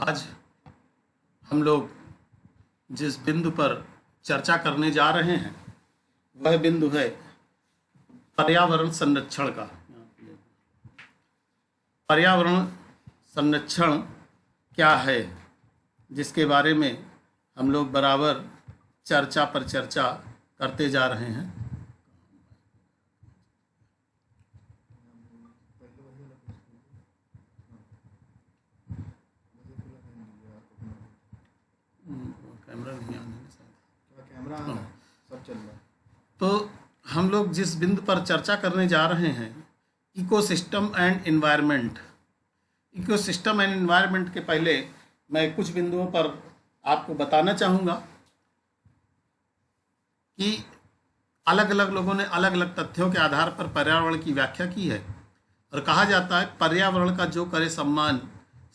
आज हम लोग जिस बिंदु पर चर्चा करने जा रहे हैं वह बिंदु है पर्यावरण संरक्षण का। पर्यावरण संरक्षण क्या है, जिसके बारे में हम लोग बराबर चर्चा पर चर्चा करते जा रहे हैं। कैमरा नहीं आने कैमरा हाँ, सब चल रहा है। तो हम लोग जिस बिंदु पर चर्चा करने जा रहे हैं ecosystem and environment. Ecosystem and environment के पहले मैं कुछ बिंदुओं पर आपको बताना चाहूँगा कि अलग अलग लोगों ने अलग अलग तथ्यों के आधार पर पर्यावरण की व्याख्या की है और कहा जाता है पर्यावरण का जो करे सम्मान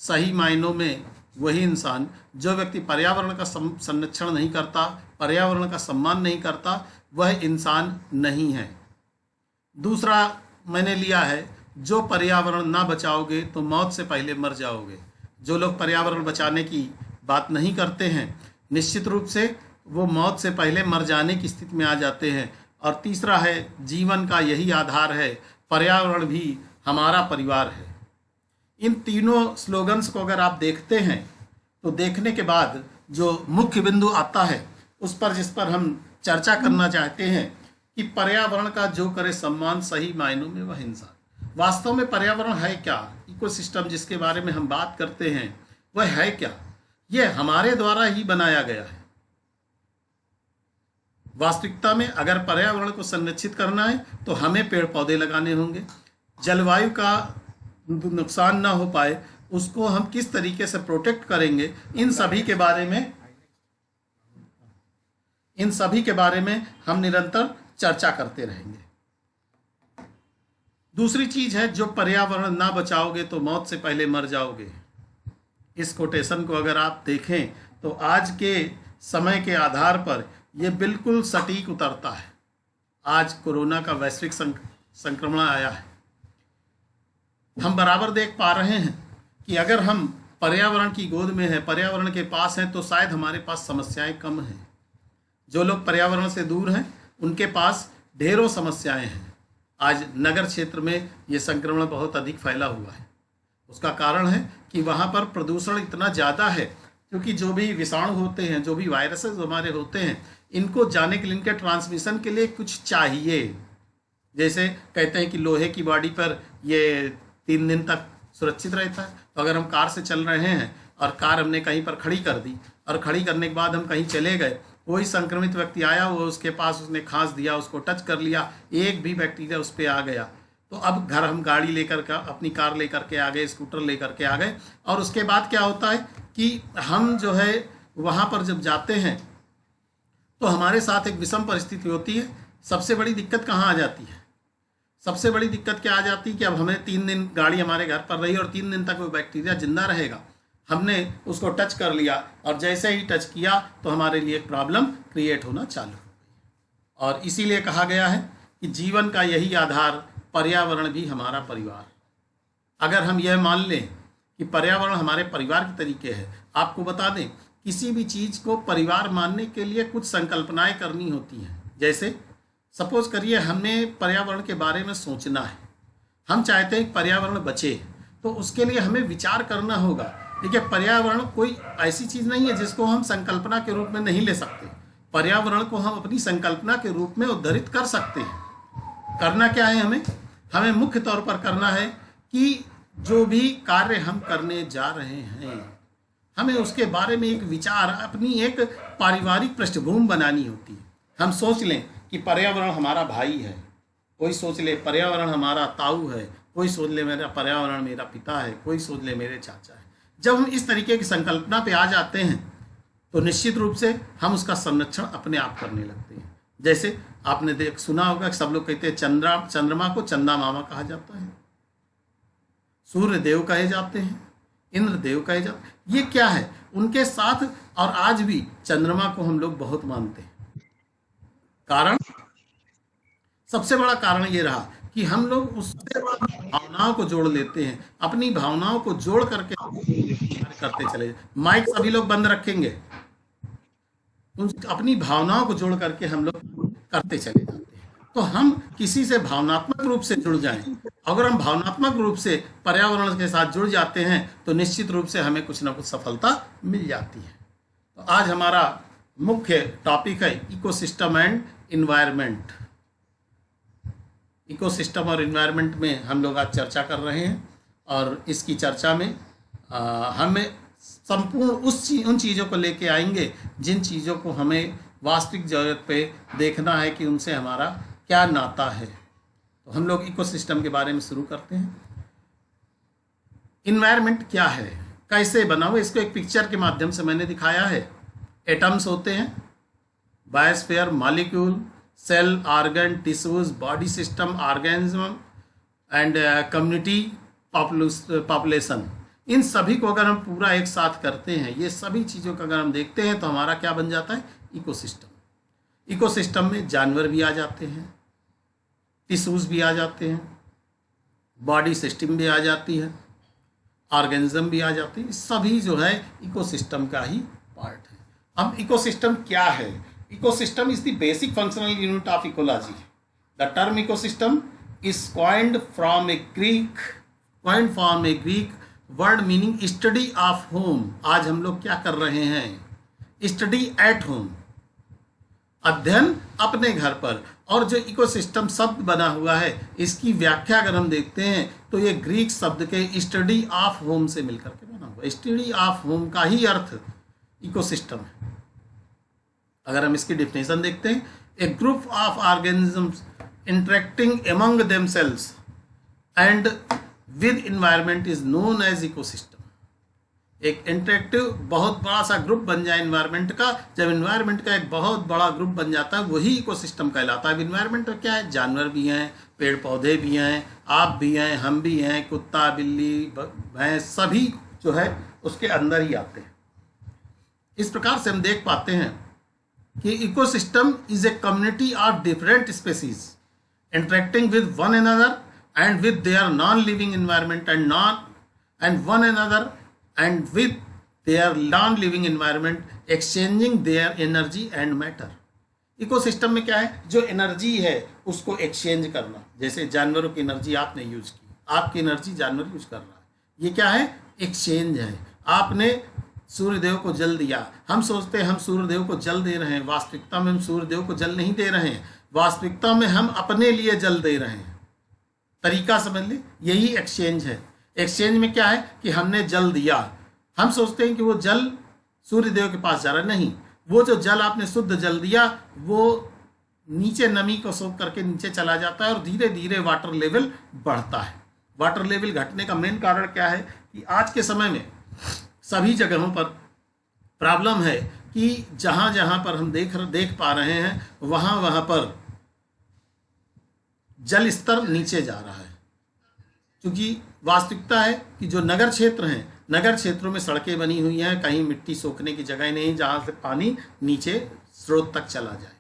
सही मायनों में वही इंसान। जो व्यक्ति पर्यावरण का संरक्षण नहीं करता, पर्यावरण का सम्मान नहीं करता, वह इंसान नहीं है। दूसरा मैंने लिया है जो पर्यावरण ना बचाओगे तो मौत से पहले मर जाओगे। जो लोग पर्यावरण बचाने की बात नहीं करते हैं निश्चित रूप से वो मौत से पहले मर जाने की स्थिति में आ जाते हैं। और तीसरा है जीवन का यही आधार है, पर्यावरण भी हमारा परिवार है। इन तीनों स्लोगन्स को अगर आप देखते हैं तो देखने के बाद जो मुख्य बिंदु आता है उस पर जिस पर हम चर्चा करना चाहते हैं कि पर्यावरण का जो करे सम्मान सही मायनों में वह इंसान। वास्तव में पर्यावरण है क्या? इकोसिस्टम जिसके बारे में हम बात करते हैं वह है क्या? यह हमारे द्वारा ही बनाया गया है। वास्तविकता में अगर पर्यावरण को संरक्षित करना है तो हमें पेड़ पौधे लगाने होंगे। जलवायु का नुकसान ना हो पाए उसको हम किस तरीके से प्रोटेक्ट करेंगे, इन सभी के बारे में हम निरंतर चर्चा करते रहेंगे। दूसरी चीज है जो पर्यावरण ना बचाओगे तो मौत से पहले मर जाओगे। इस कोटेशन को अगर आप देखें तो आज के समय के आधार पर यह बिल्कुल सटीक उतरता है। आज कोरोना का वैश्विक संक्रमण आया है। हम बराबर देख पा रहे हैं कि अगर हम पर्यावरण की गोद में हैं, पर्यावरण के पास हैं, तो शायद हमारे पास समस्याएं कम हैं। जो लोग पर्यावरण से दूर हैं उनके पास ढेरों समस्याएं हैं। आज नगर क्षेत्र में ये संक्रमण बहुत अधिक फैला हुआ है। उसका कारण है कि वहाँ पर प्रदूषण इतना ज़्यादा है, क्योंकि जो भी विषाणु होते हैं, जो भी वायरसेस हमारे होते हैं, इनको जाने के लिए, इनके ट्रांसमिशन के लिए कुछ चाहिए। जैसे कहते हैं कि लोहे की बॉडी पर ये 3 दिन तक सुरक्षित रहता है। तो अगर हम कार से चल रहे हैं और कार हमने कहीं पर खड़ी कर दी और खड़ी करने के बाद हम कहीं चले गए, कोई संक्रमित व्यक्ति आया, वो उसके पास उसने खांस दिया, उसको टच कर लिया, एक भी बैक्टीरिया उस पर आ गया, तो अब घर हम गाड़ी लेकर के, अपनी कार लेकर के आ गए, स्कूटर लेकर के आ गए, और उसके बाद क्या होता है कि हम जो है वहाँ पर जब जाते हैं तो हमारे साथ एक विषम परिस्थिति होती है। सबसे बड़ी दिक्कत कहाँ आ जाती है? सबसे बड़ी दिक्कत क्या आ जाती है कि अब हमें 3 दिन गाड़ी हमारे घर पर रही और 3 दिन तक वो बैक्टीरिया जिंदा रहेगा। हमने उसको टच कर लिया और जैसे ही टच किया तो हमारे लिए एक प्रॉब्लम क्रिएट होना चालू हो गई। और इसीलिए कहा गया है कि जीवन का यही आधार, पर्यावरण भी हमारा परिवार। अगर हम यह मान लें कि पर्यावरण हमारे परिवार के तरीके है, आपको बता दें किसी भी चीज़ को परिवार मानने के लिए कुछ संकल्पनाएं करनी होती हैं। जैसे सपोज करिए हमने पर्यावरण के बारे में सोचना है, हम चाहते हैं कि पर्यावरण बचे, तो उसके लिए हमें विचार करना होगा। देखिए, पर्यावरण कोई ऐसी चीज़ नहीं है जिसको हम संकल्पना के रूप में नहीं ले सकते। पर्यावरण को हम अपनी संकल्पना के रूप में उद्धरित कर सकते हैं। करना क्या है हमें मुख्य तौर पर करना है कि जो भी कार्य हम करने जा रहे हैं हमें उसके बारे में एक विचार, अपनी एक पारिवारिक पृष्ठभूमि बनानी होती है। हम सोच लें कि पर्यावरण हमारा भाई है, कोई सोच ले पर्यावरण हमारा ताऊ है, कोई सोच ले मेरा पर्यावरण मेरा पिता है, कोई सोच ले मेरे चाचा है। जब हम इस तरीके की संकल्पना पे आ जाते हैं तो निश्चित रूप से हम उसका संरक्षण अपने आप करने लगते हैं। जैसे आपने सुना होगा कि सब लोग कहते हैं चंद्रमा को चंदा मामा कहा जाता है, सूर्य देव कहे जाते हैं, इंद्र देव कहे जाते हैं। ये क्या है? उनके साथ और आज भी चंद्रमा को हम लोग बहुत मानते हैं। कारण, सबसे बड़ा कारण ये रहा कि हम लोग उससे भावनाओं को जोड़ लेते हैं, अपनी भावनाओं को जोड़ करके कार्य करते चले जाए। माइक सभी लोग बंद रखेंगे, उन अपनी भावनाओं को जोड़ करके हम लोग करते चले जाते हैं। तो हम किसी से भावनात्मक रूप से जुड़ जाएं, अगर हम भावनात्मक रूप से पर्यावरण के साथ जुड़ जाते हैं तो निश्चित रूप से हमें कुछ ना कुछ सफलता मिल जाती है। तो आज हमारा मुख्य टॉपिक है इकोसिस्टम एंड इन्वायरमेंट। इकोसिस्टम और इन्वायरमेंट में हम लोग आज चर्चा कर रहे हैं, और इसकी चर्चा में हमें संपूर्ण उन चीज़ों को लेके आएंगे जिन चीज़ों को हमें वास्तविक ज़रूरत पे देखना है कि उनसे हमारा क्या नाता है। तो हम लोग इकोसिस्टम के बारे में शुरू करते हैं। इन्वायरमेंट क्या है, कैसे बना हुआ, इसको एक पिक्चर के माध्यम से मैंने दिखाया है। एटम्स होते हैं, biosphere, molecule, cell, organ, tissues, body system, organism and community, population. इन सभी को अगर हम पूरा एक साथ करते हैं, ये सभी चीज़ों का अगर हम देखते हैं तो हमारा क्या बन जाता है, इकोसिस्टम। इकोसिस्टम में जानवर भी आ जाते हैं, टिश्यूज भी आ जाते हैं, बॉडी सिस्टम भी आ जाती है, ऑर्गेनिज्म भी आ जाती है। सभी जो है इकोसिस्टम का ही पार्ट है। अब इकोसिस्टम क्या है? Ecosystem is the basic functional unit of ecology. The term ecosystem is coined from a Greek word meaning study of home। आज हम लोग क्या कर रहे हैं, स्टडी एट होम, अध्ययन अपने घर पर। और जो इकोसिस्टम शब्द बना हुआ है, इसकी व्याख्या अगर हम देखते हैं तो ये ग्रीक शब्द के स्टडी ऑफ होम से मिलकर के बना हुआ। स्टडी ऑफ होम का ही अर्थ इकोसिस्टम है। अगर हम इसकी डेफिनेशन देखते हैं, a group of organisms interacting among themselves and with environment is known as ecosystem। एक इंटरेक्टिव बहुत बड़ा सा ग्रुप बन जाए इन्वायरमेंट का, जब इन्वायरमेंट का एक बहुत बड़ा ग्रुप बन जाता है वही इकोसिस्टम कहलाता है। अब इन्वायरमेंट में क्या है, जानवर भी हैं, पेड़ पौधे भी हैं, आप भी हैं, हम भी हैं, कुत्ता बिल्ली भैंस सभी जो है उसके अंदर ही आते हैं। इस प्रकार से हम देख पाते हैं कि ecosystem is a community of different species interacting with one another and with their non-living environment and one another and with their non-living environment exchanging their energy and matter। Ecosystem में क्या है, जो एनर्जी है उसको exchange करना। जैसे जानवरों की एनर्जी आपने यूज की, आपकी एनर्जी जानवर यूज कर रहा है, ये क्या है, एक्सचेंज है। आपने सूर्यदेव को जल दिया, हम सोचते हैं हम सूर्यदेव को जल दे रहे हैं, वास्तविकता में हम सूर्यदेव को जल नहीं दे रहे हैं, वास्तविकता में हम अपने लिए जल दे रहे हैं। तरीका समझ ले, यही एक्सचेंज है। एक्सचेंज में क्या है कि हमने जल दिया, हम सोचते हैं कि वो जल सूर्यदेव के पास जा रहा है, नहीं, वो जो जल आपने शुद्ध जल दिया वो नीचे नमी को सोख करके नीचे चला जाता है और धीरे धीरे वाटर लेवल बढ़ता है। वाटर लेवल घटने का मेन कारण क्या है कि आज के समय में सभी जगहों पर प्रॉब्लम है कि जहाँ जहाँ पर हम देख पा रहे हैं वहाँ पर जल स्तर नीचे जा रहा है। क्योंकि वास्तविकता है कि जो नगर क्षेत्र हैं, नगर क्षेत्रों में सड़कें बनी हुई हैं, कहीं मिट्टी सोखने की जगह नहीं जहाँ से पानी नीचे स्रोत तक चला जाए।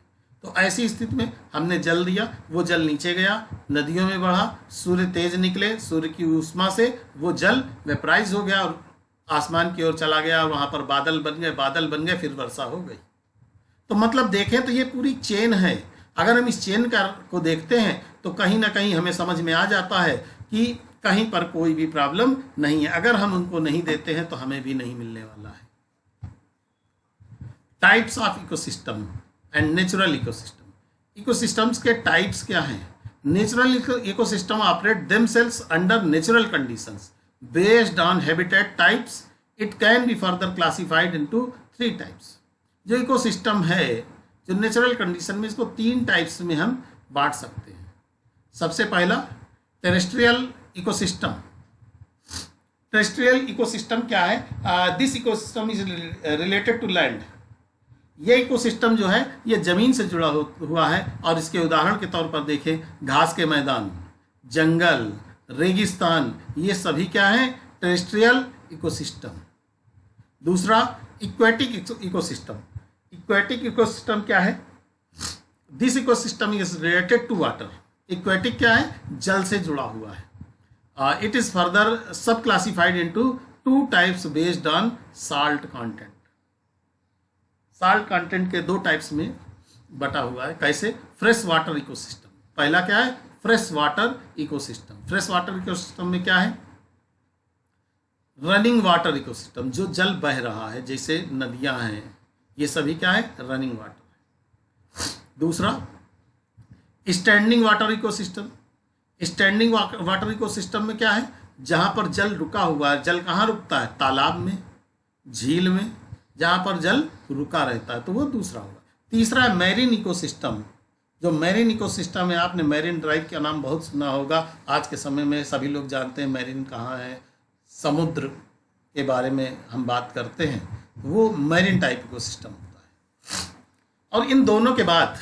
तो ऐसी स्थिति में हमने जल दिया, वो जल नीचे गया, नदियों में बढ़ा, सूर्य तेज निकले, सूर्य की ऊष्मा से वो जल वेपराइज हो गया और आसमान की ओर चला गया, और वहाँ पर बादल बन गए, फिर वर्षा हो गई। तो मतलब देखें तो ये पूरी चेन है। अगर हम इस चेन को देखते हैं तो कहीं ना कहीं हमें समझ में आ जाता है कि कहीं पर कोई भी प्रॉब्लम नहीं है। अगर हम उनको नहीं देते हैं तो हमें भी नहीं मिलने वाला है। Types of ecosystem and natural ecosystem. Ecosystems के टाइप्स क्या हैं? Natural ecosystem operate themselves under natural conditions based on habitat types। it can be further classified into 3 types। जो इकोसिस्टम है, जो नेचुरल कंडीशन में, इसको 3 टाइप्स में हम बांट सकते हैं। सबसे पहला टेरेस्ट्रियल इकोसिस्टम। टेरेस्ट्रियल इकोसिस्टम क्या है? This ecosystem is related to land. ये इकोसिस्टम जो है ये जमीन से जुड़ा हुआ है, और इसके उदाहरण के तौर पर देखें, घास के मैदान, जंगल, रेगिस्तान, ये सभी क्या है? Terrestrial ecosystem. दूसरा इक्वेटिक इकोसिस्टम। इक्वेटिक इकोसिस्टम क्या है? This ecosystem is related to water. Aquatic क्या है? जल से जुड़ा हुआ है। It is further sub classified into two types based on salt content. Salt content के दो टाइप्स में बटा हुआ है। कैसे? Fresh water ecosystem. पहला क्या है? Fresh water ecosystem. Fresh water ecosystem में क्या है? रनिंग वाटर इकोसिस्टम, जो जल बह रहा है, जैसे नदियां हैं, ये सभी क्या है? Running water. दूसरा standing water ecosystem. Standing water ecosystem में क्या है? जहां पर जल रुका हुआ है। जल कहाँ रुकता है? तालाब में, झील में, जहां पर जल रुका रहता है, तो वो दूसरा होगा। तीसरा है मैरीन इकोसिस्टम। जो मैरीन इकोसिस्टम है, आपने मैरीन ड्राइव का नाम बहुत सुना होगा। आज के समय में सभी लोग जानते हैं मैरीन कहाँ है, समुद्र के बारे में हम बात करते हैं, वो मैरीन टाइप इकोसिस्टम होता है। और इन दोनों के बाद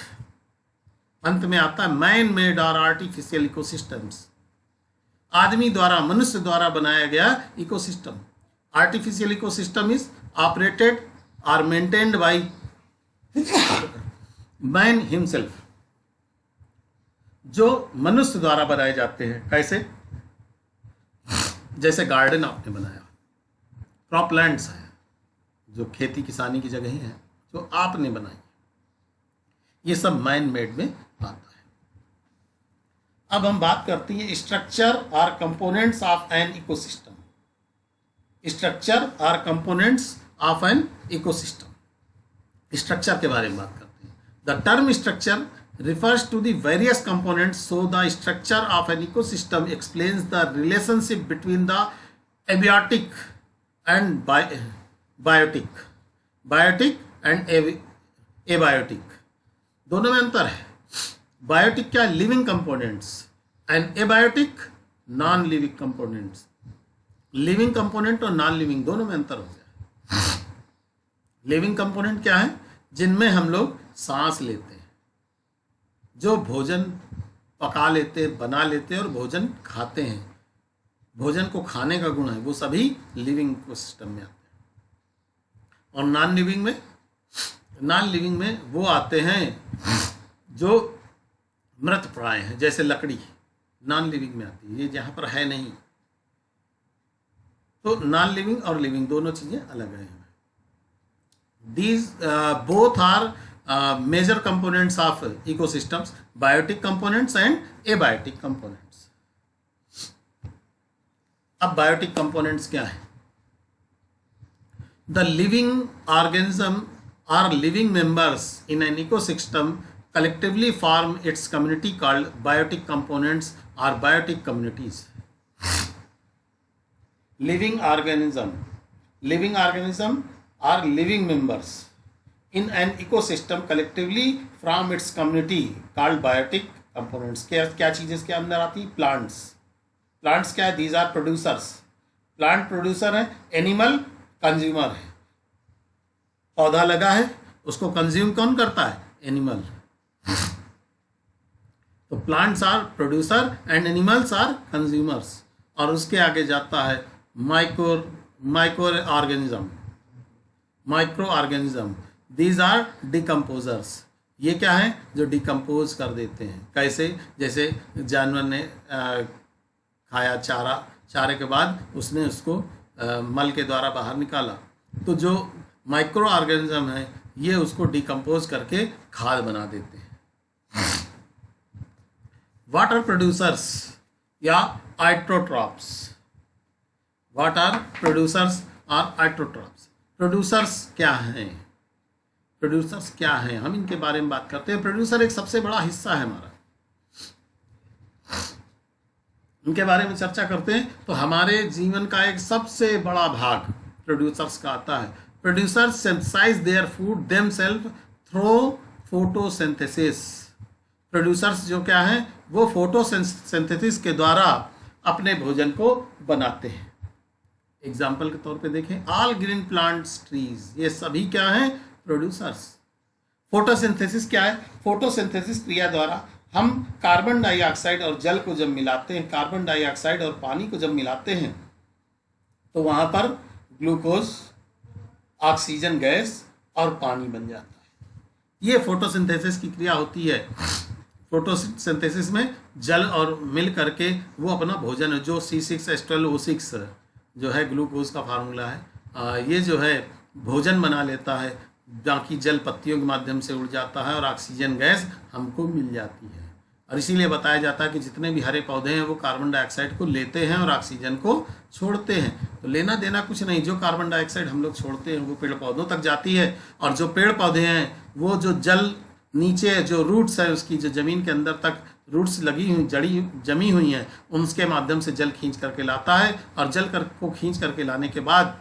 अंत में आता है मैन मेड और आर्टिफिशियल इकोसिस्टम्स। आदमी द्वारा, मनुष्य द्वारा बनाया गया ecosystem. Artificial ecosystem is operated और मेंटेन्ड बाय मैन हिमसेल्फ, जो मनुष्य द्वारा बनाए जाते हैं। कैसे? जैसे गार्डन आपने बनाया, क्रॉपलैंड्स हैं, जो खेती किसानी की जगह हैं, जो आपने बनाई, ये सब मैन मेड में आता है। अब हम बात करते हैं स्ट्रक्चर और components of an ecosystem. Structure और components of an ecosystem. Structure के बारे में बात करते हैं। The term structure refers to the various components, so the structure of an ecosystem explains the relationship between the abiotic and biotic and abiotic। दोनों में अंतर है। बायोटिक क्या? Living components, and abiotic non living components. Living component और non living दोनों में अंतर हो गया। लिविंग कंपोनेंट क्या है? जिनमें हम लोग सांस लेते हैं, जो भोजन पका लेते हैं, बना लेते हैं और भोजन खाते हैं, भोजन को खाने का गुण है, वो सभी लिविंग सिस्टम में आते हैं। और नॉन लिविंग में वो आते हैं जो मृत प्राय हैं, जैसे लकड़ी नॉन लिविंग में आती है, ये जहाँ पर है नहीं। तो नॉन लिविंग और लिविंग दोनों चीज़ें अलग हैं। These both are major components of ecosystems, biotic components and abiotic components। अब biotic components क्या है? The living organism or living members in an ecosystem collectively form its community called biotic components or biotic communities। living organism or living members in an ecosystem collectively from its community called biotic components। क्या चीज़ें इसके अंदर आती? Plants क्या है? these are producers। Plant producer है, animal consumer है। पौधा लगा है, उसको कंज्यूम कौन करता है? एनिमल। तो plants are producer and animals are consumers. और उसके आगे जाता है microorganism. These are decomposers। ये क्या है? जो डिकम्पोज कर देते हैं। कैसे? जैसे जानवर ने खाया चारे के बाद उसने उसको मल के द्वारा बाहर निकाला, तो जो माइक्रो ऑर्गेनिज्म है ये उसको डिकम्पोज करके खाद बना देते हैं। वाटर प्रोड्यूसर्स या आइट्रोट्रॉप्स। वाटर प्रोड्यूसर्स और आइट्रोट्रॉप्स। प्रोड्यूसर्स क्या हैं? हम इनके बारे में बात करते हैं। प्रोड्यूसर एक सबसे बड़ा हिस्सा है हमारा। इनके बारे में चर्चा करते हैं तो हमारे जीवन का एक सबसे बड़ा भाग प्रोड्यूसर्स का आता है। Producers synthesise their food themselves through photosynthesis. Producers जो क्या हैं, वो फोटोसिंथेसिस के द्वारा अपने भोजन को बनाते हैं। एग्जाम्पल के तौर पे देखें, ऑल ग्रीन प्लांट्स, ट्रीज, ये सभी क्या हैं? प्रोड्यूसर्स। फोटोसिंथेसिस क्या है? फोटोसिंथेसिस क्रिया द्वारा हम कार्बन डाइऑक्साइड और जल को जब मिलाते हैं, कार्बन डाइऑक्साइड और पानी को जब मिलाते हैं, तो वहाँ पर ग्लूकोज, ऑक्सीजन गैस और पानी बन जाता है। ये फोटोसिंथेसिस की क्रिया होती है। फोटोसिंथेसिस में जल और मिल करके वो अपना भोजन, जो C6H12O6 जो है ग्लूकोज का फार्मूला है, ये जो है भोजन बना लेता है, बाकी जल पत्तियों के माध्यम से उड़ जाता है और ऑक्सीजन गैस हमको मिल जाती है। और इसीलिए बताया जाता है कि जितने भी हरे पौधे हैं वो कार्बन डाइऑक्साइड को लेते हैं और ऑक्सीजन को छोड़ते हैं। तो लेना देना कुछ नहीं, जो कार्बन डाइऑक्साइड हम लोग छोड़ते हैं वो पेड़ पौधों तक जाती है, और जो पेड़ पौधे हैं वो जो जल नीचे जो रूट्स है उसकी, जो ज़मीन के अंदर तक रूट्स लगी हुई जमी हुई हैं, उनके माध्यम से जल खींच करके लाता है, और जल को खींच करके लाने के बाद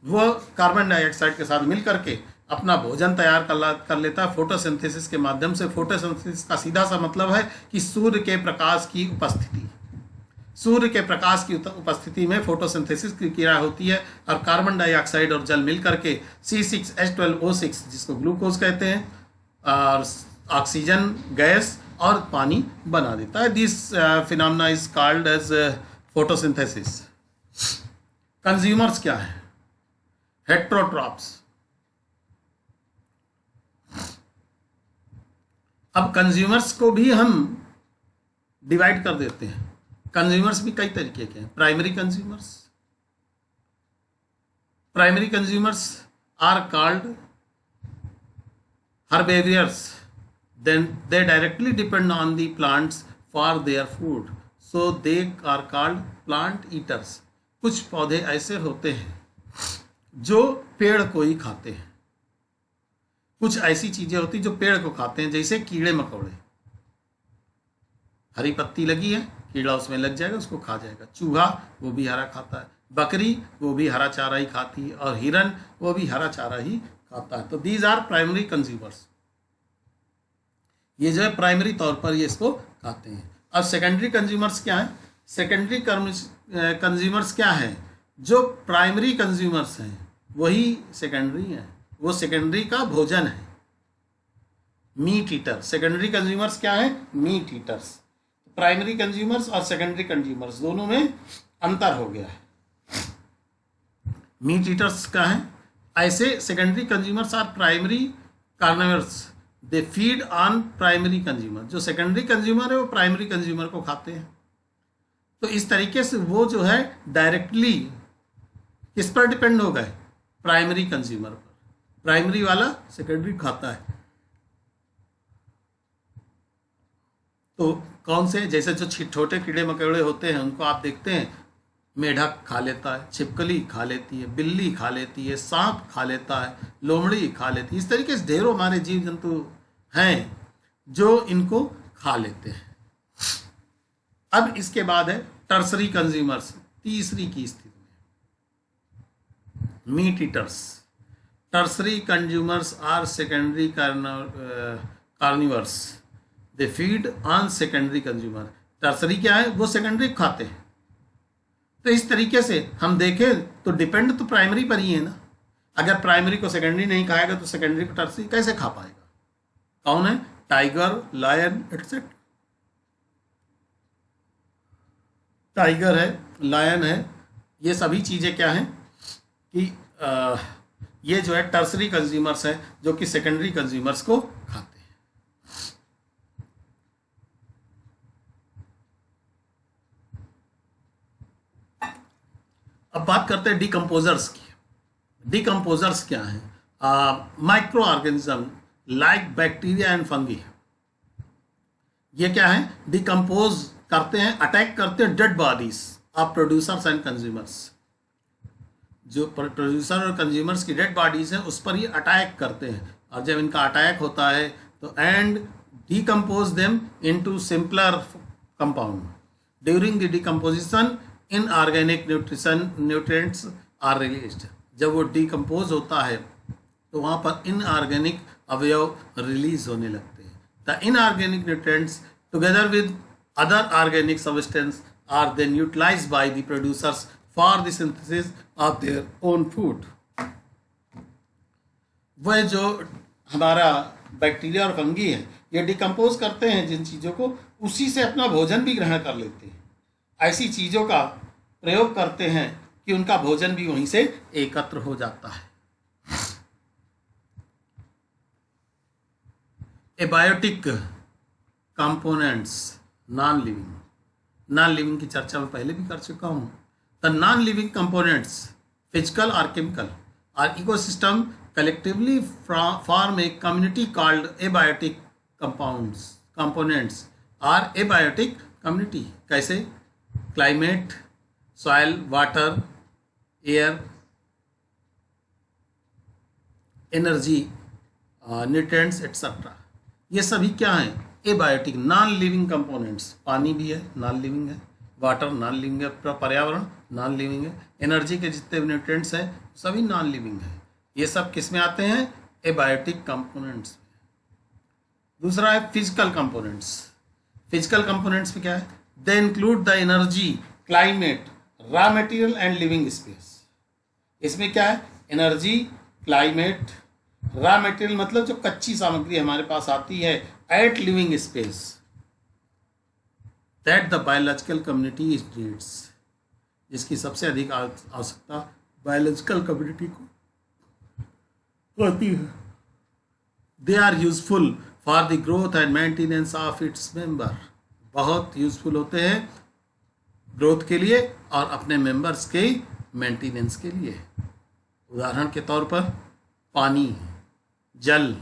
वो कार्बन डाइऑक्साइड के साथ मिल करके अपना भोजन तैयार कर लेता है फोटोसिंथेसिस के माध्यम से। फोटोसिंथेसिस का सीधा सा मतलब है कि सूर्य के प्रकाश की उपस्थिति, सूर्य के प्रकाश की उपस्थिति में फोटोसिंथेसिस की क्रिया होती है, और कार्बन डाइऑक्साइड और जल मिल करके C6H12O6 जिसको ग्लूकोज कहते हैं और ऑक्सीजन गैस और पानी बना देता है। This phenomena is called as photosynthesis. Consumers क्या है? हेट्रोट्रॉप्स। अब कंज्यूमर्स को भी हम डिवाइड कर देते हैं। कंज्यूमर्स भी कई तरीके के हैं। Primary consumers are called herbivorous, then they directly depend on the plants for their food, so they are called plant eaters. कुछ पौधे ऐसे होते हैं जो पेड़ को ही खाते हैं, कुछ ऐसी चीजें होती जो पेड़ को खाते हैं, जैसे कीड़े मकोड़े। हरी पत्ती लगी है, कीड़ा उसमें लग जाएगा, उसको खा जाएगा। चूहा वो भी हरा खाता है, बकरी वो भी हरा चारा ही खाती है, और हिरन वो भी हरा चारा ही खाता है। तो दीज आर प्राइमरी कंज्यूमर्स। ये जो है प्राइमरी तौर पर ये इसको खाते हैं। अब सेकेंडरी कंज्यूमर्स क्या है? सेकेंडरी कंज्यूमर्स क्या है? जो प्राइमरी कंज्यूमर्स हैं वही सेकेंडरी हैं, वो सेकेंडरी का भोजन है। Meat eater. सेकेंडरी कंज्यूमर्स क्या है? Meet eaters. प्राइमरी कंज्यूमर्स और सेकेंडरी कंज्यूमर्स दोनों में अंतर हो गया है। मीट ईटर्स का है, ऐसे secondary consumers are primary carnivores, they feed on primary consumer. जो सेकेंडरी कंज्यूमर है वो प्राइमरी कंज्यूमर को खाते हैं। तो इस तरीके से वो जो है डायरेक्टली किस पर डिपेंड हो गए? प्राइमरी कंज्यूमर पर। प्राइमरी वाला सेकेंडरी खाता है। तो कौन से? जैसे जो छोटे कीड़े मकोड़े होते हैं उनको आप देखते हैं, मेढक खा लेता है, छिपकली खा लेती है, बिल्ली खा लेती है, सांप खा लेता है, लोमड़ी खा लेती है। इस तरीके से ढेरों हमारे जीव जंतु हैं जो इनको खा लेते हैं। अब इसके बाद है टर्सरी कंज्यूमर्स, तीसरी की स्थिति में meat eaters. Tertiary consumers are secondary carnivores, they feed on secondary consumer. Tertiary क्या है? वो सेकेंडरी खाते हैं। तो इस तरीके से हम देखें तो डिपेंड तो प्राइमरी पर ही है ना। अगर प्राइमरी को सेकेंडरी नहीं खाएगा तो सेकेंडरी को टर्सरी कैसे खा पाएगा? कौन है? Tiger, lion etcetera. टाइगर है, लायन है, ये सभी चीज़ें क्या हैं कि ये जो है टर्सरी कंज्यूमर्स हैं जो कि सेकेंडरी कंज्यूमर्स को खाते हैं। अब बात करते हैं डिकम्पोजर्स की। डिकम्पोजर्स क्या हैं? Micro organism like bacteria and fungi. ये क्या है? डिकम्पोज करते हैं, अटैक करते हैं dead bodies of producers and consumers. जो प्रोड्यूसर और कंज्यूमर्स की डेड बॉडीज हैं उस पर ये अटैक करते हैं, और जब इनका अटैक होता है तो and decompose them into simpler compound. During the decomposition inorganic nutrients are released. जब वो डिकम्पोज होता है तो वहाँ पर इनऑर्गेनिक अवयव रिलीज होने लगते हैं। The inorganic nutrients together with other organic substance are then utilised by the producers for the synthesis of their own food. वह जो हमारा बैक्टीरिया और फंगी है ये डिकम्पोज करते हैं जिन चीज़ों को, उसी से अपना भोजन भी ग्रहण कर लेते हैं। ऐसी चीज़ों का प्रयोग करते हैं कि उनका भोजन भी वहीं से एकत्र हो जाता है। ए बायोटिक कंपोनेंट्स नॉन लिविंग की चर्चा मैं पहले भी कर चुका हूँ। The non living components physical और केमिकल और ecosystem collectively form a community called abiotic components or abiotic community। कैसे? Climate, soil, water, air, energy, nutrients etcetera, ये सभी क्या हैं? Abiotic non living components. पानी भी है, नॉन लिविंग है। वाटर नॉन लिविंग है। पर्यावरण नॉन लिविंग है। एनर्जी के जितने भी न्यूट्रिएंट्स हैं सभी नॉन लिविंग है। ये सब किस में आते हैं? Abiotic components. दूसरा है फिजिकल कंपोनेंट्स। फिजिकल कंपोनेंट्स में क्या है? They include the energy, climate, raw material and living space. इसमें क्या है? एनर्जी, क्लाइमेट, रॉ मटेरियल मतलब जो कच्ची सामग्री हमारे पास आती है, at living space that the biological community is needs, जिसकी सबसे अधिक आवश्यकता बायोलॉजिकल कम्युनिटी को होती है। They are useful for the growth and maintenance of its member. बहुत यूजफुल होते हैं ग्रोथ के लिए और अपने मेंबर्स के मेंटेनेंस के लिए। उदाहरण के तौर पर पानी, जल,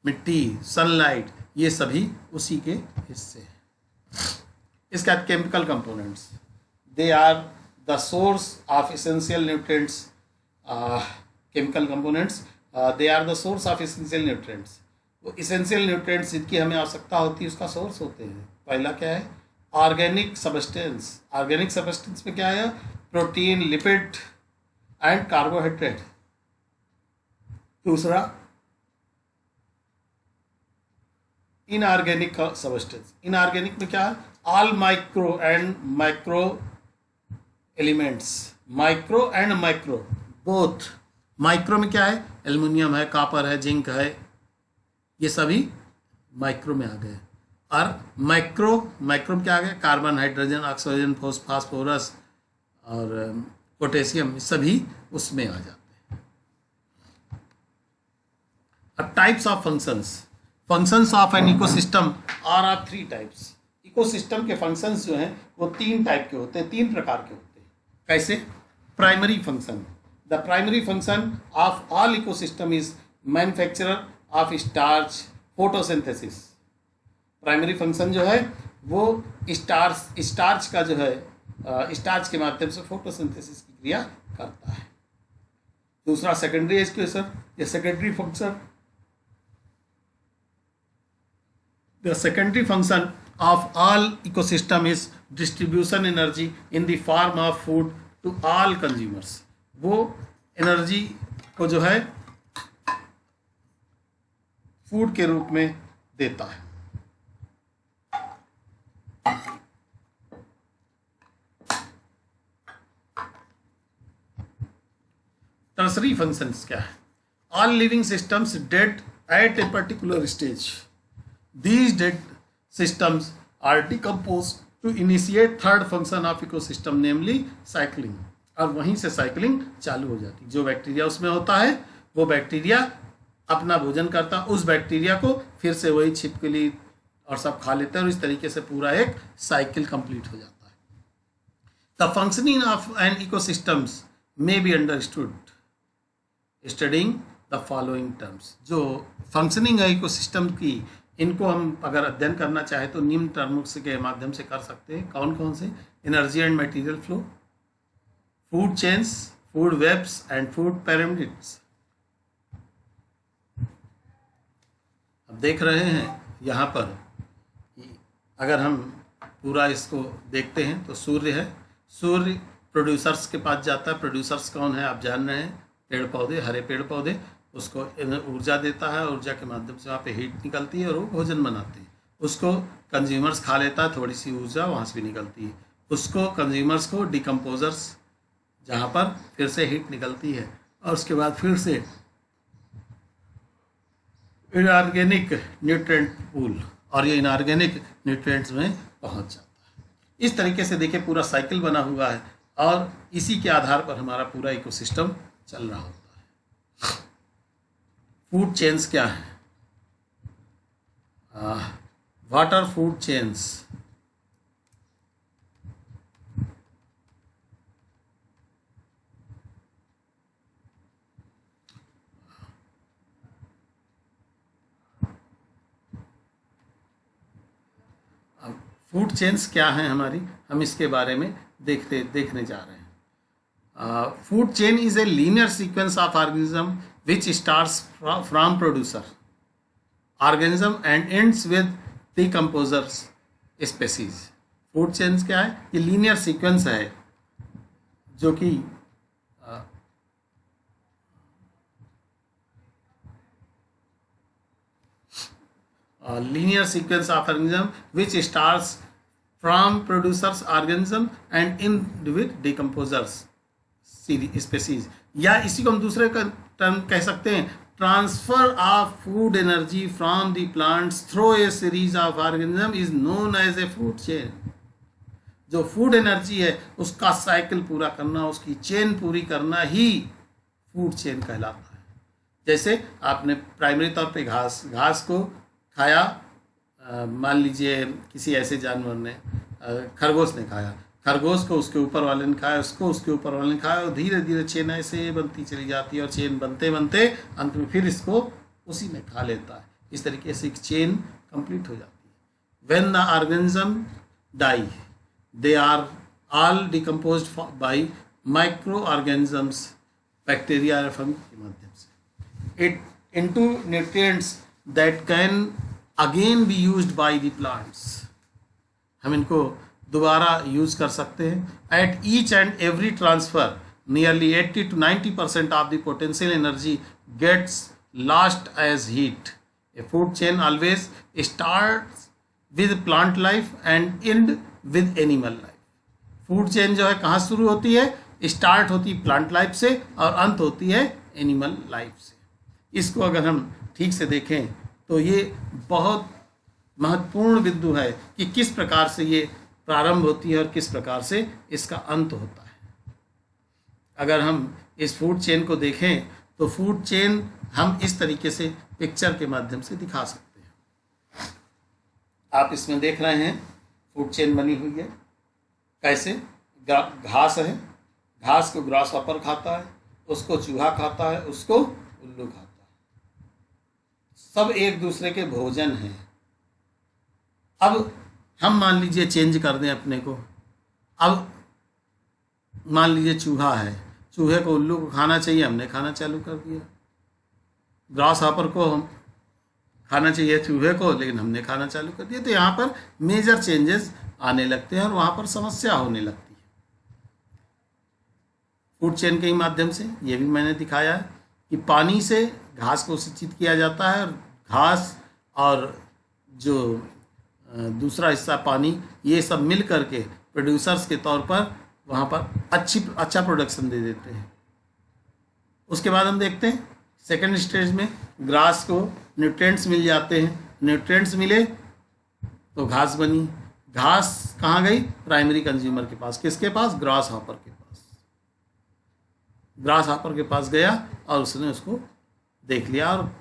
मिट्टी, सनलाइट, ये सभी उसी के हिस्से हैं। इसके बाद chemical components, they are the source of essential nutrients. Chemical components they are the source of essential nutrients. वो एसेंशियल न्यूट्रिएंट्स जिनकी हमें आवश्यकता होती है उसका सोर्स होते हैं। पहला क्या है? Organic substance. ऑर्गेनिक सबस्टेंस में क्या है? Protein, lipid and carbohydrate. दूसरा इनऑर्गेनिक सबस्टेंस। इनऑर्गेनिक में क्या है? All micro and micro elements. Micro and micro both. Micro में क्या है? एल्युमिनियम है, कॉपर है, जिंक है, ये सभी माइक्रो में आ गए। और माइक्रो में क्या आ गया? कार्बन, हाइड्रोजन, ऑक्सीजन, फास्फोरस और पोटेशियम, सभी उसमें आ जाते हैं। अब types of functions of an ecosystem are of 3 types. Ecosystem के फंक्शंस जो हैं वो 3 टाइप के होते हैं, 3 प्रकार के होते हैं। कैसे? Primary function. The primary function of all ecosystem is manufacturer of starch, photosynthesis. Primary function जो है वो स्टार्च का जो है स्टार्च के माध्यम से फोटोसिंथेसिस की क्रिया करता है। दूसरा सेकेंडरी एक्सप्रेशन या secondary function. The secondary function of all ecosystem is distribution energy in the form of food to all consumers. वो एनर्जी को जो है फूड के रूप में देता है। टर्सरी फंक्शंस क्या है? All living systems dead at a particular stage. These dead systems are decompose to initiate third function of ecosystem, namely cycling. और वहीं से साइक्लिंग चालू हो जाती है। जो बैक्टीरिया उसमें होता है वो बैक्टीरिया अपना भोजन करता है, उस बैक्टीरिया को फिर से वही छिपकली और सब खा लेते हैं और इस तरीके से पूरा एक साइकिल कंप्लीट हो जाता है। The functioning of an ecosystems may be understood studying the following terms. जो फंक्शनिंग है इकोसिस्टम की, इनको हम अगर अध्ययन करना चाहें तो निम्न टर्म्स के माध्यम से कर सकते हैं। कौन कौन से? Energy and material flow, food chains, food webs and food pyramids. अब देख रहे हैं यहाँ पर, अगर हम पूरा इसको देखते हैं तो सूर्य है। सूर्य प्रोड्यूसर्स के पास जाता है। प्रोड्यूसर्स कौन है आप जान रहे हैं? पेड़ पौधे, हरे पेड़ पौधे। उसको ऊर्जा देता है, ऊर्जा के माध्यम से वहाँ पे हीट निकलती है और वो भोजन बनाते हैं। उसको कंज्यूमर्स खा लेता है, थोड़ी सी ऊर्जा वहाँ से भी निकलती है। उसको कंज्यूमर्स को डिकम्पोजर्स, जहाँ पर फिर से हीट निकलती है और उसके बाद फिर से इनऑर्गेनिक न्यूट्रिएंट पूल, और ये इनऑर्गेनिक न्यूट्रिएंट्स में पहुँच जाता है। इस तरीके से देखिए पूरा साइकिल बना हुआ है और इसी के आधार पर हमारा पूरा इकोसिस्टम चल रहा होता है। फूड चेन्स क्या है? What are food chains? Food chains क्या हैं हमारी, हम इसके बारे में देखने जा रहे हैं। Food chain is a linear sequence of organism which starts from producer organism and ends with decomposers species. Food chains क्या है? ये लीनियर सीक्वेंस है जो कि linear sequence of organism which starts from producers organism and end with decomposers species, या इसी को हम दूसरे का टर्म कह सकते हैं, transfer of food energy from the plants through a series of organism is known as a food chain. जो फूड एनर्जी है उसका साइकिल पूरा करना, उसकी चेन पूरी करना ही फूड चेन कहलाता है। जैसे आपने प्राइमरी तौर पे घास को खाया, मान लीजिए किसी ऐसे जानवर ने, खरगोश ने खाया, खरगोश को उसके ऊपर वाले ने खाया, उसको उसके ऊपर वाले ने खाया, और धीरे धीरे चेन ऐसे बनती चली जाती है और चेन बनते बनते अंत में फिर इसको उसी में खा लेता है। इस तरीके से एक चेन कंप्लीट हो जाती है। When the organism die they are all decomposed by microorganisms, bacteria और फंगी के माध्यम से, it into nutrients that can again be used by the plants. हम इनको दोबारा यूज कर सकते हैं। At each and every transfer nearly 80 to 90% of the potential energy gets lost as heat. A food chain always starts with plant life and end with animal life. Food chain जो है कहाँ शुरू होती है? Start होती है plant life से और अंत होती है एनिमल लाइफ से। इसको अगर हम ठीक से देखें तो ये बहुत महत्वपूर्ण बिंदु है कि किस प्रकार से ये प्रारंभ होती है और किस प्रकार से इसका अंत होता है। अगर हम इस फूड चेन को देखें तो फूड चेन हम इस तरीके से पिक्चर के माध्यम से दिखा सकते हैं। आप इसमें देख रहे हैं फूड चेन बनी हुई है। कैसे? घास है, घास को ग्रासहॉपर खाता है, उसको चूहा खाता है, उसको उल्लू खाता है। सब एक दूसरे के भोजन हैं। अब हम मान लीजिए चेंज कर दें अपने को। अब मान लीजिए चूहा है, चूहे को उल्लू को खाना चाहिए, हमने खाना चालू कर दिया। ग्रास हॉपर को हम खाना चाहिए चूहे को, लेकिन हमने खाना चालू कर दिया। तो यहाँ पर मेजर चेंजेस आने लगते हैं और वहाँ पर समस्या होने लगती है। फूड चेन के ही माध्यम से ये भी मैंने दिखाया है कि पानी से घास को सिंचित किया जाता है और घास और जो दूसरा हिस्सा पानी, ये सब मिल करके प्रोड्यूसर्स के तौर पर वहाँ पर अच्छा प्रोडक्शन दे देते हैं। उसके बाद हम देखते हैं सेकंड स्टेज में ग्रास को न्यूट्रिएंट्स मिल जाते हैं। न्यूट्रिएंट्स मिले तो घास बनी। घास कहाँ गई? प्राइमरी कंज्यूमर के पास। किसके पास? ग्रास हॉपर के पास। ग्रास हॉपर के पास गया और उसने उसको देख लिया, और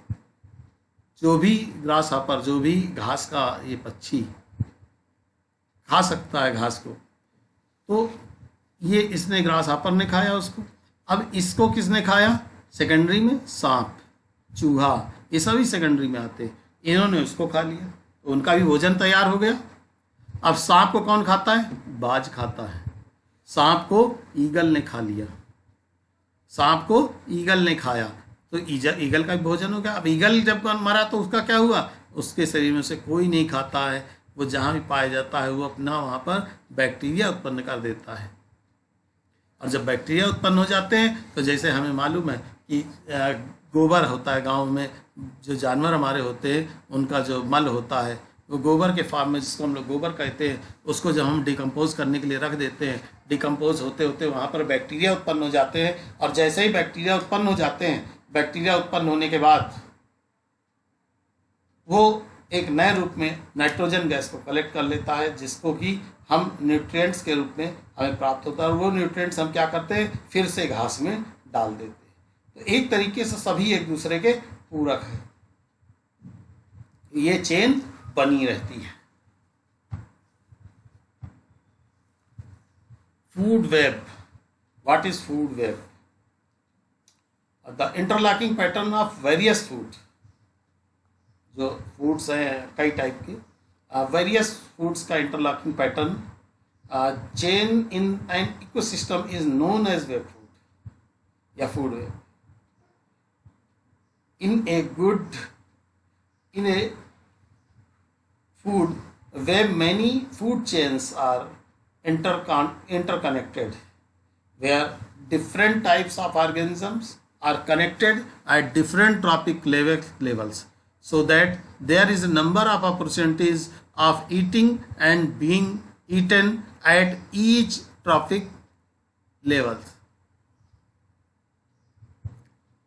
जो भी ग्रास हॉपर, जो भी घास का ये पक्षी खा सकता है घास को, तो ये इसने ग्रास हॉपर ने खाया उसको। अब इसको किसने खाया? सेकेंडरी में सांप, चूहा, ये सभी सेकेंडरी में आते। इन्होंने उसको खा लिया तो उनका भी भोजन तैयार हो गया। अब सांप को कौन खाता है? बाज खाता है। सांप को ईगल ने खा लिया, सांप को ईगल ने खाया तो ईगल का भी भोजन हो गया। अब ईगल जब मरा तो उसका क्या हुआ? उसके शरीर में से कोई नहीं खाता है, वो जहाँ भी पाया जाता है वो अपना वहाँ पर बैक्टीरिया उत्पन्न कर देता है। और जब बैक्टीरिया उत्पन्न हो जाते हैं तो जैसे हमें मालूम है कि गोबर होता है गांव में, जो जानवर हमारे होते हैं उनका जो मल होता है वो गोबर के फॉर्म में, जिसको हम लोग गोबर कहते हैं, उसको जब हम डिकम्पोज करने के लिए रख देते हैं, डिकम्पोज होते होते वहाँ पर बैक्टीरिया उत्पन्न हो जाते हैं। और जैसे ही बैक्टीरिया उत्पन्न हो जाते हैं, बैक्टीरिया उत्पन्न होने के बाद वो एक नए रूप में नाइट्रोजन गैस को कलेक्ट कर लेता है, जिसको कि हम न्यूट्रिएंट्स के रूप में हमें प्राप्त होता है। और वो न्यूट्रिएंट्स हम क्या करते हैं? फिर से घास में डाल देते हैं। तो एक तरीके से सभी एक दूसरे के पूरक हैं। ये चेन बनी रहती है। Food web, what is food web? The interlocking pattern of various food, जो फूड्स हैं कई टाइप के, वेरियस फूड्स का interlocking pattern chain in an ecosystem is known as web food या food web. In a food web, many food chains are interconnected, where different types of organisms are connected at different trophic levels, so that there is a number of opportunities of eating and being eaten at each trophic levels।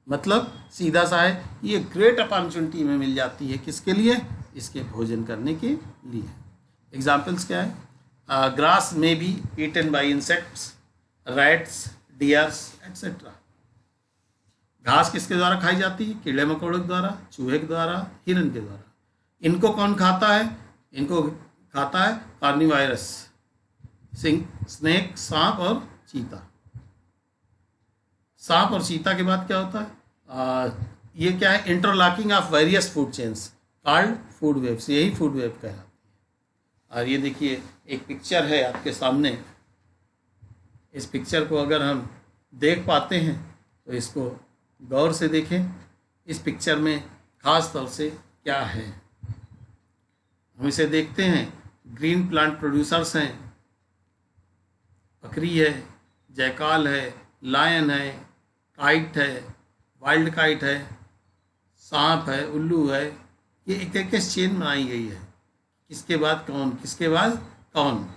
मतलब सीधा सा है, ये great opportunity में मिल जाती है किसके लिए? इसके भोजन करने के लिए। एग्जाम्पल्स क्या है? Grass may be eaten by insects, rats, deers etcetera. घास किसके द्वारा खाई जाती है? कीड़े मकोड़ों के द्वारा, चूहे के द्वारा, हिरन के द्वारा। इनको कौन खाता है? इनको खाता है कार्निवायरस, स्नेक, सांप और चीता। सांप और चीता के बाद क्या होता है? ये क्या है? Interlocking of various food chains called food webs, यही फूड वेब कहलाती है। और ये देखिए एक पिक्चर है आपके सामने, इस पिक्चर को अगर हम देख पाते हैं तो इसको गौर से देखें। इस पिक्चर में खास तौर से क्या है, हम इसे देखते हैं। ग्रीन प्लांट प्रोड्यूसर्स हैं, बकरी है, जयकाल है, लायन है, काइट है, वाइल्ड काइट है, सांप है, उल्लू है। ये एक एक चेन बनाई गई है, किसके बाद कौन, किसके बाद कौन।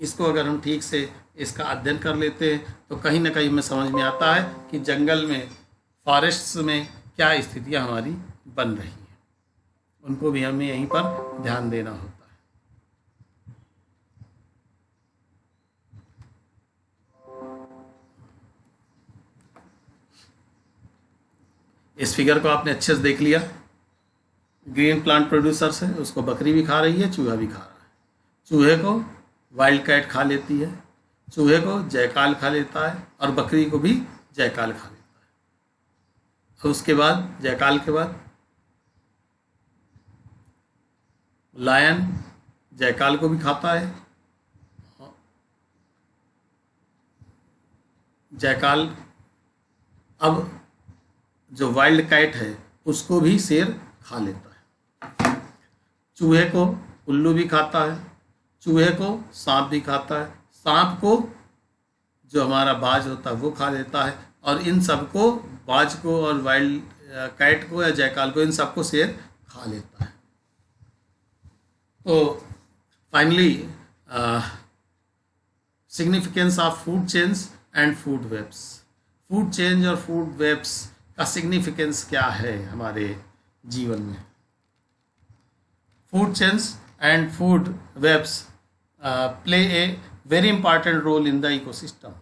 इसको अगर हम ठीक से इसका अध्ययन कर लेते हैं तो कहीं ना कहीं हमें समझ में आता है कि जंगल में, फॉरेस्ट्स में क्या स्थितियां हमारी बन रही हैं। उनको भी हमें यहीं पर ध्यान देना होता है। इस फिगर को आपने अच्छे से देख लिया। ग्रीन प्लांट प्रोड्यूसर्स है, उसको बकरी भी खा रही है, चूहा भी खा रहा है। चूहे को वाइल्ड कैट खा लेती है, चूहे को जयकाल खा लेता है और बकरी को भी जयकाल खा लेता है। तो उसके बाद जयकाल के बाद लायन जयकाल को भी खाता है। जयकाल अब जो वाइल्ड कैट है उसको भी शेर खा लेता है। चूहे को उल्लू भी खाता है, चूहे को सांप भी खाता है, सांप को जो हमारा बाज होता है वो खा लेता है, और इन सबको, बाज को और वाइल्ड कैट को या जयकाल को, इन सबको शेर खा लेता है। तो finally significance of food chains and food webs. Food chains और फूड वेब्स का सिग्निफिकेंस क्या है हमारे जीवन में? Food chains and food webs play a very important role in the ecosystem.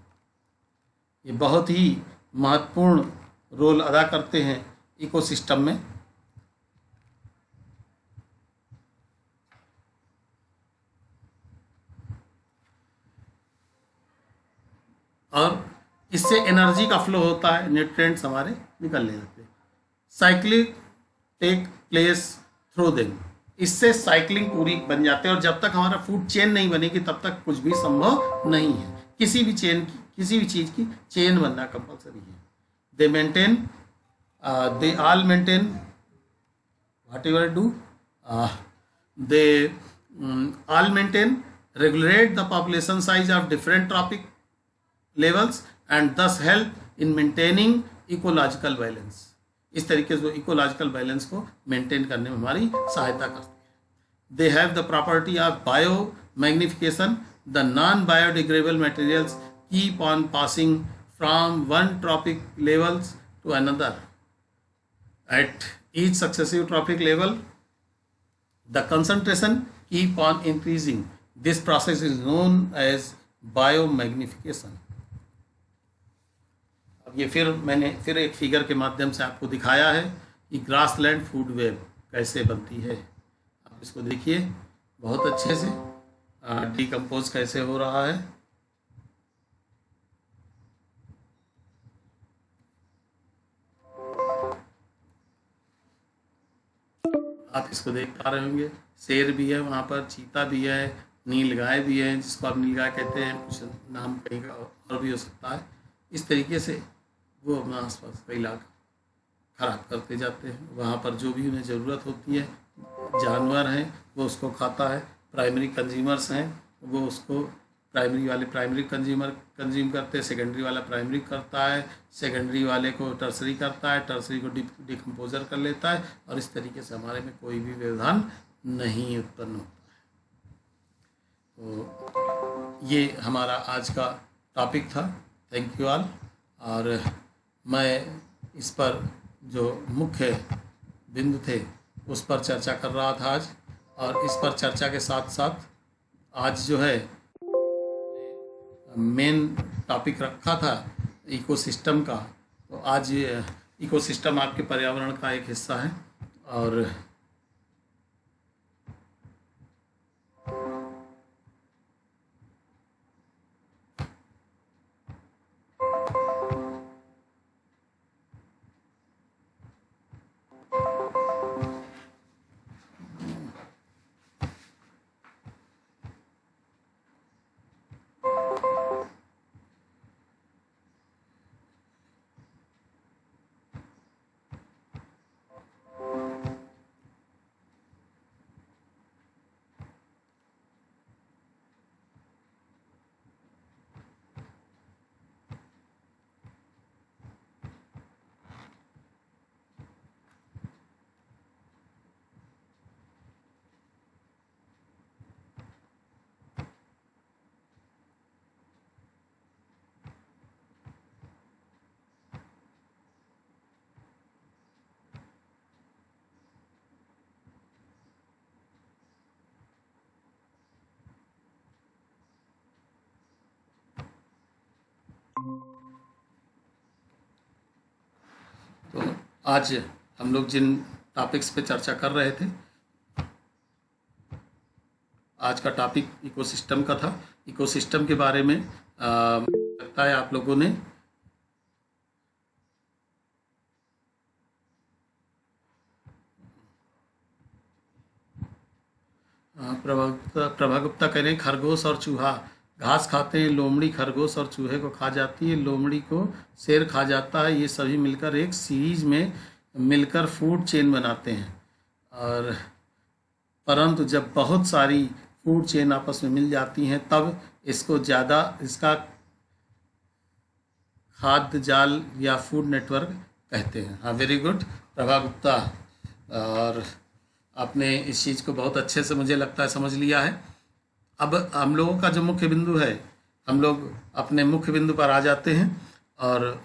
ये बहुत ही महत्वपूर्ण रोल अदा करते हैं इकोसिस्टम में। और इससे एनर्जी का फ्लो होता है, न्यूट्रिएंट्स हमारे निकलने लगते हैं। Cycling take place through them, इससे साइक्लिंग पूरी बन जाते हैं। और जब तक हमारा फूड चेन नहीं बनेगी तब तक कुछ भी संभव नहीं है। किसी भी चेन की, किसी भी चीज़ की चेन बनना कंपलसरी है। They maintain, they all maintain whatever do, they all maintain, regulate the population size of different trophic levels and thus help in maintaining ecological balance. इस तरीके से वो इकोलॉजिकल बैलेंस को मेंटेन करने में हमारी सहायता करते हैं। They have the property of biomagnification, the non biodegradable materials keep on passing from one trophic levels to another. At each successive trophic level the concentration keep on increasing. This process is known as biomagnification. अब ये मैंने फिर एक figure के माध्यम से आपको दिखाया है कि ग्रासलैंड फूड वेब कैसे बनती है। आप इसको देखिए बहुत अच्छे से डिकम्पोज कैसे हो रहा है। आप इसको देख पा रहे होंगे, शेर भी है वहाँ पर, चीता भी है, नीलगाय भी है, जिसको आप नीलगाय कहते हैं, कुछ नाम कहीं का और भी हो सकता है। इस तरीके से वो अपना आसपास का इलाका खराब करते जाते हैं। वहाँ पर जो भी उन्हें ज़रूरत होती है, जानवर हैं वो उसको खाता है, प्राइमरी कंज्यूमर्स हैं वो उसको, प्राइमरी वाले प्राइमरी कंज्यूम करते हैं, सेकेंडरी वाला प्राइमरी करता है, सेकेंडरी वाले को टर्सरी करता है, टर्सरी को डिकम्पोजर कर लेता है, और इस तरीके से हमारे में कोई भी व्यवधान नहीं उत्पन्न होता है। तो ये हमारा आज का टॉपिक था। Thank you all. और मैं इस पर जो मुख्य बिंदु थे उस पर चर्चा कर रहा था आज, और इस पर चर्चा के साथ साथ आज जो है मेन टॉपिक रखा था इकोसिस्टम का। तो आज इकोसिस्टम आपके पर्यावरण का एक हिस्सा है, और तो आज हम लोग जिन टॉपिक्स पे चर्चा कर रहे थे, आज का टॉपिक इकोसिस्टम का था। इकोसिस्टम के बारे में लगता है आप लोगों ने प्रभा गुप्ता कह रहे हैं खरगोश और चूहा घास खाते हैं, लोमड़ी खरगोश और चूहे को खा जाती है, लोमड़ी को शेर खा जाता है, ये सभी मिलकर एक सीरीज में मिलकर फूड चेन बनाते हैं। और परंतु जब बहुत सारी फूड चेन आपस में मिल जाती हैं तब इसको ज़्यादा, इसका खाद्य जाल या फूड नेटवर्क कहते हैं। हाँ, वेरी गुड प्रभा गुप्ता, और आपने इस चीज़ को बहुत अच्छे से मुझे लगता है समझ लिया है। अब हम लोगों का जो मुख्य बिंदु है, हम लोग अपने मुख्य बिंदु पर आ जाते हैं, और